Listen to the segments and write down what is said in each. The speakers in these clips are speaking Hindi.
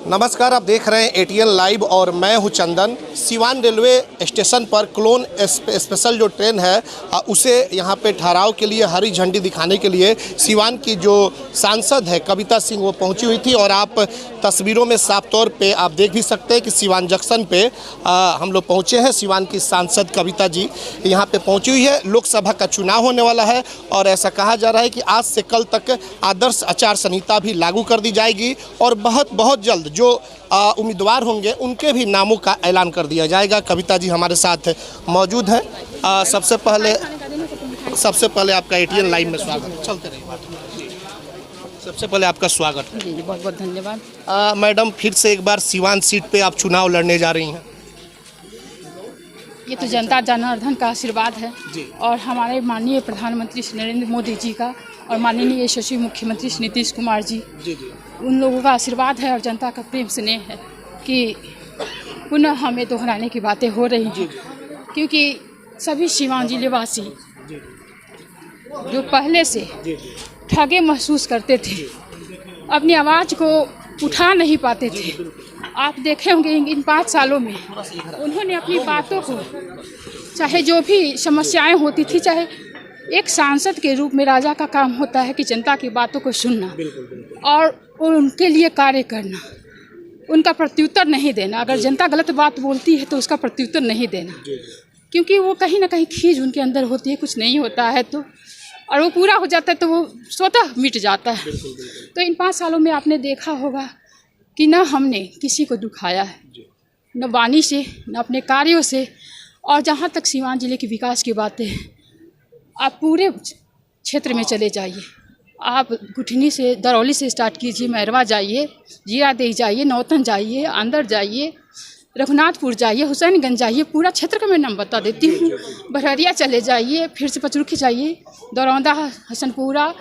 नमस्कार, आप देख रहे हैं एटीएन लाइव और मैं हूं चंदन। सिवान रेलवे स्टेशन पर क्लोन स्पेशल जो ट्रेन है उसे यहां पे ठहराव के लिए हरी झंडी दिखाने के लिए सिवान की जो सांसद है कविता सिंह वो पहुंची हुई थी और आप तस्वीरों में साफ तौर पे आप देख भी सकते हैं कि सिवान जंक्शन पे हम लोग पहुंचे हैं। सिवान की सांसद कविता जी यहां पे पहुंची हुई है। लोकसभा का चुनाव होने वाला है और ऐसा कहा जा रहा है कि आज से कल तक आदर्श आचार संहिता भी लागू कर दी जाएगी और बहुत जल्द जो उम्मीदवार होंगे उनके भी नामों का ऐलान कर दिया जाएगा। कविता जी हमारे साथ मौजूद हैं। सबसे पहले आपका एटीएन लाइव में स्वागत। चलते रहिए। सबसे पहले आपका स्वागत है। जी बहुत बहुत धन्यवाद। मैडम, फिर से एक बार सिवान सीट पे आप चुनाव लड़ने जा रही हैं। ये तो जनता जनार्दन का आशीर्वाद है जी। और हमारे माननीय प्रधानमंत्री श्री नरेंद्र मोदी जी का और माननीय यशस्वी मुख्यमंत्री श्री नीतीश कुमार जी, उन लोगों का आशीर्वाद है और जनता का प्रेम स्नेह है कि पुनः हमें दोहराने की बातें हो रही हैं। क्योंकि सभी सिवान जिले वासी जो पहले से ठगे महसूस करते थे, अपनी आवाज़ को उठा नहीं पाते थे, आप देखे होंगे इन 5 सालों में उन्होंने अपनी बातों को, चाहे जो भी समस्याएं होती थी, चाहे एक सांसद के रूप में राजा का काम होता है कि जनता की बातों को सुनना और उनके लिए कार्य करना, उनका प्रत्युत्तर नहीं देना। अगर जनता गलत बात बोलती है तो उसका प्रत्युत्तर नहीं देना, क्योंकि वो कहीं ना कहीं खीज उनके अंदर होती है। कुछ नहीं होता है तो और वो पूरा हो जाता है तो वो स्वतः मिट जाता है। तो इन 5 सालों में आपने देखा होगा कि न हमने किसी को दुखाया है, न वाणी से, न अपने कार्यों से। और जहाँ तक सिवान जिले के विकास की बातें हैं, आप पूरे क्षेत्र में चले जाइए। आप गुठनी से, दरौली से स्टार्ट कीजिए, मैरवा जाइए, जीरादेई जाइए, नौतन जाइए, अंदर जाइए, रघुनाथपुर जाइए, हुसैनगंज जाइए, पूरा क्षेत्र का मैं नाम बता देती हूँ। बरहरिया चले जाइए, फिर से पचरुखी जाइए, दरौंदा, हसनपुरा,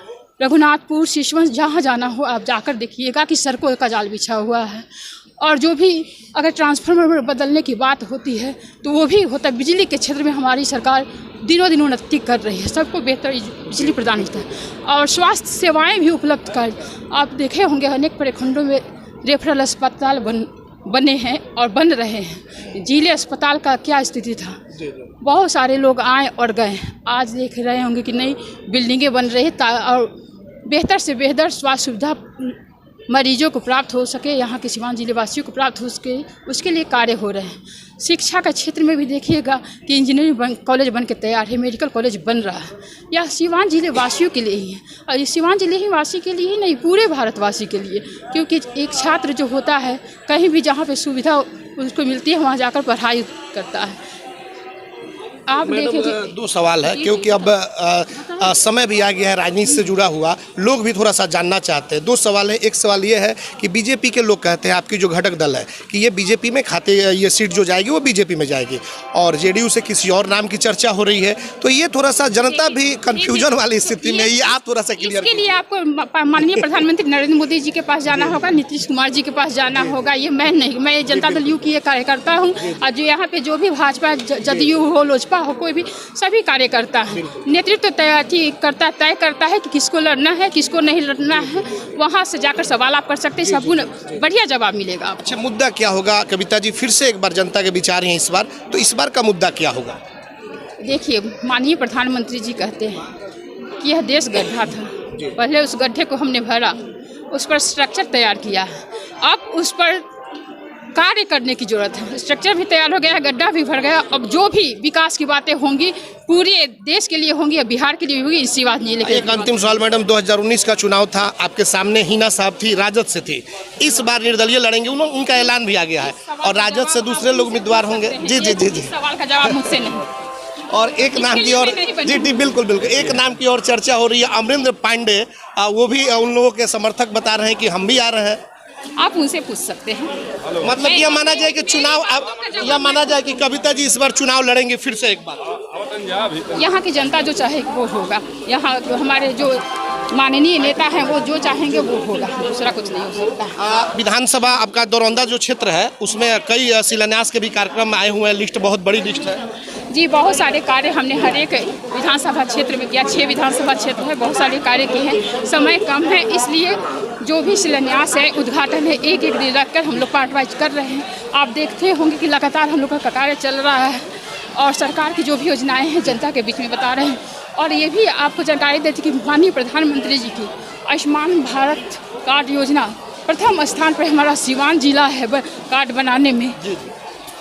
रघुनाथपुर, सिसवन, जहाँ जाना हो आप जाकर देखिएगा कि सड़कों का जाल बिछा हुआ है। और जो भी अगर ट्रांसफार्मर बदलने की बात होती है तो वो भी होता है। बिजली के क्षेत्र में हमारी सरकार दिनों दिन उन्नति कर रही है, सबको बेहतर बिजली प्रदान होता है और स्वास्थ्य सेवाएं भी उपलब्ध कर। आप देखे होंगे अनेक प्रखंडों में रेफरल अस्पताल बने हैं और बन रहे हैं। जिले अस्पताल का क्या स्थिति था, बहुत सारे लोग आए और गए। आज देख रहे होंगे कि नई बिल्डिंगें बन रही है और बेहतर से बेहतर स्वास्थ्य सुविधा मरीजों को प्राप्त हो सके, यहाँ के सिवान जिले वासियों को प्राप्त हो सके, उसके लिए कार्य हो रहे हैं। शिक्षा का क्षेत्र में भी देखिएगा कि इंजीनियरिंग कॉलेज बन के तैयार है, मेडिकल कॉलेज बन रहा है। यह सिवान जिले वासियों के लिए ही है और ये सिवान जिले ही वासी के लिए ही नहीं, पूरे भारतवासी के लिए। क्योंकि एक छात्र जो होता है कहीं भी जहाँ पे सुविधा उसको मिलती है वहाँ जाकर पढ़ाई करता है। आप देखिए 2 सवाल है, क्योंकि अब समय भी आ गया है राजनीति से जुड़ा हुआ, लोग भी थोड़ा सा जानना चाहते हैं। 2 सवाल है। एक सवाल ये है कि बीजेपी के लोग कहते हैं, आपकी जो घटक दल है, कि ये बीजेपी में ये सीट जो जाएगी वो बीजेपी में जाएगी और जेडीयू से किसी और नाम की चर्चा हो रही है। तो ये थोड़ा सा जनता भी कंफ्यूजन वाली स्थिति में, ये आप थोड़ा सा क्लियर। इसके लिए आपको माननीय प्रधानमंत्री नरेंद्र मोदी जी के पास जाना होगा, नीतीश कुमार जी के पास जाना होगा। ये मैं नहीं, मैं जनता दल यू की ये कार्यकर्ता हूँ और जो यहाँ पे जो भी भाजपा, जदयू हो, लोजपा हो, कोई भी, सभी कार्यकर्ता है। नेतृत्व तय करता है कि किसको लड़ना है, किसको नहीं लड़ना है। वहाँ से जाकर सवाल आप कर सकते हैं, सबको बढ़िया जवाब मिलेगा। अच्छा, मुद्दा क्या होगा कविता जी? फिर से एक बार जनता के विचार हैं इस बार, तो इस बार का मुद्दा क्या होगा? देखिए, माननीय प्रधानमंत्री जी कहते हैं कि यह देश गड्ढा था, पहले उस गड्ढे को हमने भरा, उस पर स्ट्रक्चर तैयार किया, अब उस पर कार्य करने की जरूरत है। स्ट्रक्चर भी तैयार हो गया है, गड्ढा भी भर गया। अब जो भी विकास की बातें होंगी पूरे देश के लिए होंगी, बिहार के लिए होगी, इसी बात नहीं। लेकिन एक अंतिम सवाल मैडम, 2019 का चुनाव था, आपके सामने हिना साहब थी, राजद से थी। इस बार निर्दलीय लड़ेंगे, उनका ऐलान भी आ गया है और राजद से दूसरे लोग उम्मीदवार होंगे। जी जी जी जी। सवाल का जवाब मुझसे नहीं। और एक नाम की और, जी जी बिल्कुल बिल्कुल, एक नाम की और चर्चा हो रही है, अमरिंदर पांडे। वो भी उन लोगों के समर्थक बता रहे हैं कि हम भी आ रहे हैं। आप उनसे पूछ सकते हैं। मतलब यह माना जाए कि चुनाव, यह माना जाए कि कविता जी इस बार चुनाव लड़ेंगे फिर से एक बार। यहाँ की जनता जो चाहे वो होगा, यहाँ हमारे जो माननीय नेता हैं वो जो चाहेंगे वो होगा, दूसरा कुछ नहीं हो सकता। विधानसभा आपका दरौंदा जो क्षेत्र है उसमें कई शिलान्यास के भी कार्यक्रम आए हुए हैं, लिस्ट बहुत बड़ी लिस्ट है। जी, बहुत सारे कार्य हमने हर एक विधानसभा क्षेत्र में किया। 6 विधानसभा क्षेत्र है, बहुत सारे कार्य किए हैं। समय कम है इसलिए जो भी शिलान्यास है, उद्घाटन है, एक एक दिन रखकर हम लोग पार्ट वाइज कर रहे हैं। आप देखते होंगे कि लगातार हम लोग का कार्य चल रहा है और सरकार की जो भी योजनाएं हैं जनता के बीच में बता रहे हैं। और ये भी आपको जानकारी देती कि माननीय प्रधानमंत्री जी की आयुष्मान भारत कार्ड योजना प्रथम स्थान पर हमारा सिवान जिला है कार्ड बनाने में।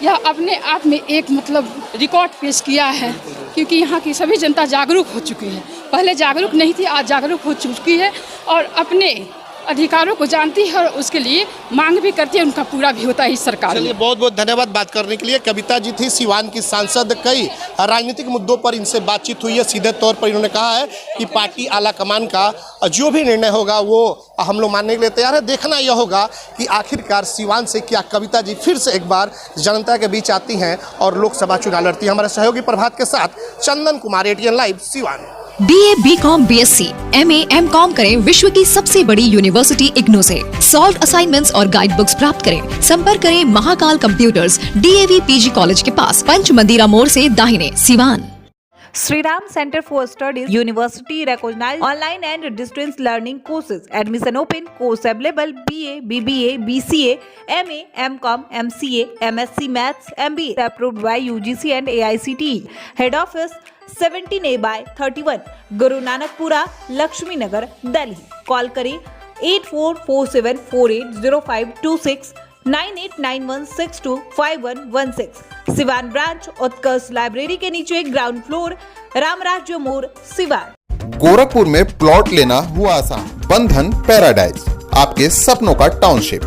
यह अपने आप में एक मतलब रिकॉर्ड पेश किया है, क्योंकि यहाँ की सभी जनता जागरूक हो चुकी है। पहले जागरूक नहीं थी, आज जागरूक हो चुकी है और अपने अधिकारों को जानती है और उसके लिए मांग भी करती है, उनका पूरा भी होता है इस सरकार में। चलिए, बहुत बहुत धन्यवाद बात करने के लिए। कविता जी थी सिवान की सांसद। कई राजनीतिक मुद्दों पर इनसे बातचीत हुई है। सीधे तौर पर इन्होंने कहा है कि पार्टी आला कमान का जो भी निर्णय होगा वो हम लोग मानने के लिए तैयार है। देखना यह होगा कि आखिरकार सिवान से क्या कविता जी फिर से एक बार जनता के बीच आती हैं और लोकसभा चुनाव लड़ती हैं। हमारे सहयोगी प्रभात के साथ Chandan Kumar, ATN live, Siwan. BA, BCom, BSc, MA, MCom करें विश्व की सबसे बड़ी यूनिवर्सिटी इग्नू से। सॉल्व असाइनमेंट्स और गाइड बुक्स प्राप्त करें। संपर्क करें Mahakal computers, DAV PG college के पास, पंच मंदिरा मोड़ से दाहिने, Siwan. Sriram Center for Studies, University recognized online and distance learning courses. Admission open. Course available: BA, BBA, BCA, MA, MCom, MCA, MSc Maths, MBA. Approved by UGC and AICTE. Head office 17A by 31, Guru Nanakpura, Lakshmi Nagar, Delhi. Call करें 8447480526, 9891625116। सिवान ब्रांच उत्कर्ष लाइब्रेरी के नीचे, ग्राउंड फ्लोर, रामराज्य मोड़, सिवान। गोरखपुर में प्लॉट लेना हुआ आसान। बंधन पैराडाइज, आपके सपनों का टाउनशिप,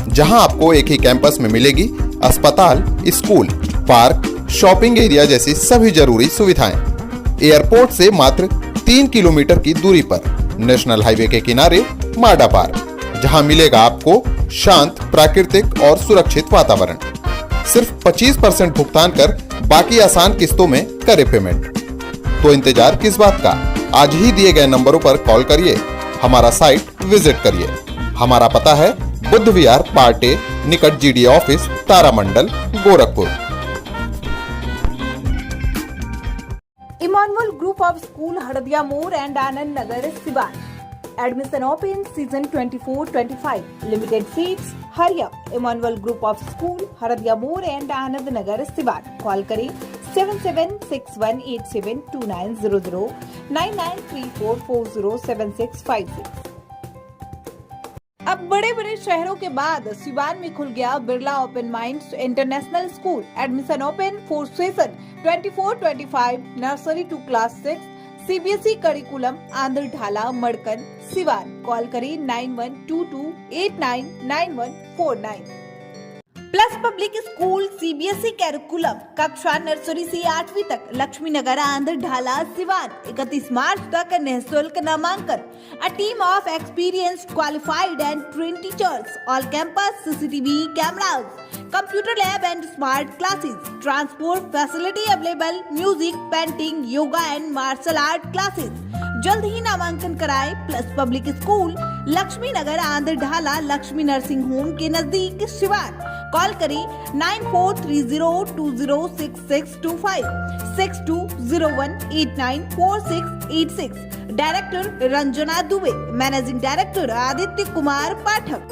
जहां आपको एक ही कैंपस में मिलेगी अस्पताल, स्कूल, पार्क, शॉपिंग एरिया जैसी सभी जरूरी सुविधाएं। एयरपोर्ट से मात्र 3 किलोमीटर की दूरी पर, नेशनल हाईवे के किनारे, माडा पार्क, जहां मिलेगा आपको शांत, प्राकृतिक और सुरक्षित वातावरण। सिर्फ 25% भुगतान कर बाकी आसान किस्तों में करे पेमेंट। तो इंतजार किस बात का? आज ही दिए गए नंबरों पर कॉल करिए, हमारा साइट विजिट करिए। हमारा पता है बुद्ध विहार पार्टे निकट GD ऑफिस, तारामंडल, Gorakhpur. Emmanuel Group of School, Haradiya More and Anand Nagar, Siwan. Admission open season 24-25. Limited seats. Hurry up. Emmanuel Group of School, Haradiya More and Anand Nagar, Siwan. Call करें 7761872900, 9934407656। अब बड़े बड़े शहरों के बाद सिवान में खुल गया Birla open minds international school. Admission open for session 24-25, nursery to class 6, CBSE curriculum, Andhra Dhala, Madkan, Siwan. Call करें 9122899149। Plus public school CBSE curriculum, कक्षा नर्सरी से 8वीं तक, लक्ष्मी नगर, आंध्र ढाला, सिवान। 31 मार्च तक निःशुल्क नामांकन। A team of experienced, qualified and trained teachers. All campus CCTV cameras, computer lab and smart classes. Transport facility available. Music, painting, yoga and martial art classes. जल्द ही नामांकन कराएं। प्लस पब्लिक स्कूल, लक्ष्मी नगर, आंध्र ढाला, लक्ष्मी नर्सिंग होम के नजदीक, सिवान। कॉल करें 9430206625, 6201894686। Director Ranjana Dubey, managing director Aditya Kumar Pathak.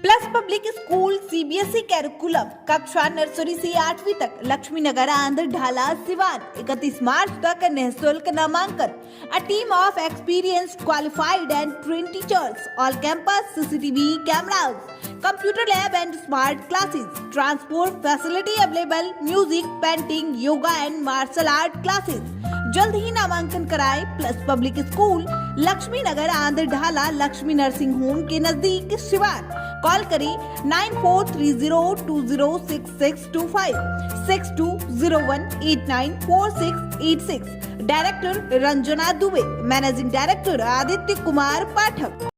Plus public school CBSE curriculum, कक्षा नर्सरी से 8वीं तक, लक्ष्मी नगर, आंध्र ढाला, सिवान। 31 मार्च तक निःशुल्क नामांकन। A team of experienced, qualified and trained teachers. All campus CCTV cameras, computer lab and smart classes. Transport facility available. Music, painting, yoga and martial art classes. जल्द ही नामांकन कराएं। प्लस पब्लिक स्कूल, लक्ष्मी नगर, आंध्र ढाला, लक्ष्मी नर्सिंग होम के नजदीक, सिवान। कॉल करें 9430206625, 6201894686। Director Ranjana Dubey, managing director Aditya Kumar पाठक।